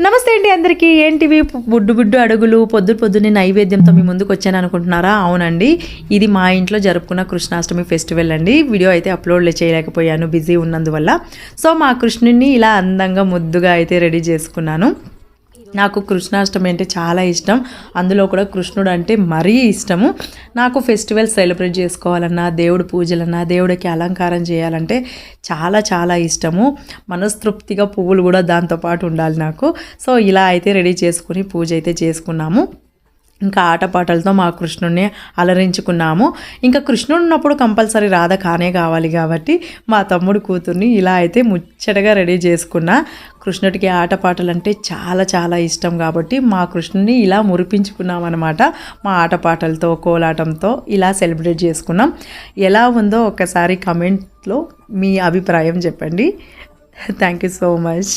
నమస్తే అండి అందరికీ. ఏంటివి బుడ్డు బుడ్డు అడుగులు పొద్దున్నే నైవేద్యంతో మీ ముందుకు వచ్చాను అనుకుంటున్నారా? అవునండి, ఇది మా ఇంట్లో జరుపుకున్న కృష్ణాష్టమి ఫెస్టివల్ అండి. వీడియో అయితే అప్లోడ్ చేయలేకపోయాను బిజీ ఉన్నందువల్ల. సో మా కృష్ణుడిని ఇలా అందంగా ముద్దుగా అయితే రెడీ చేసుకున్నాను. నాకు కృష్ణాష్టమి అంటే చాలా ఇష్టం, అందులో కూడా కృష్ణుడు అంటే మరీ ఇష్టము. నాకు ఫెస్టివల్ సెలబ్రేట్ చేసుకోవాలన్నా, దేవుడి పూజలన్నా, దేవుడికి అలంకారం చేయాలంటే చాలా చాలా ఇష్టము. మనస్తృప్తిగా పువ్వులు కూడా దాంతోపాటు ఉండాలి నాకు. సో ఇలా అయితే రెడీ చేసుకుని పూజ అయితే చేసుకున్నాము. ఇంకా ఆటపాటలతో మా కృష్ణుడిని అలరించుకున్నాము. ఇంకా కృష్ణుడు ఉన్నప్పుడు కంపల్సరీ రాధ కానే కావాలి కాబట్టి మా తమ్ముడు కూతుర్ని ఇలా అయితే ముచ్చటగా రెడీ చేసుకున్నా. కృష్ణుడికి ఆటపాటలు అంటే చాలా చాలా ఇష్టం కాబట్టి మా కృష్ణుడిని ఇలా మురిపించుకున్నాం అనమాట. మా ఆటపాటలతో కోలాటంతో ఇలా సెలబ్రేట్ చేసుకున్నాం. ఎలా ఉందో ఒకసారి కమెంట్లో మీ అభిప్రాయం చెప్పండి. Thank you so much.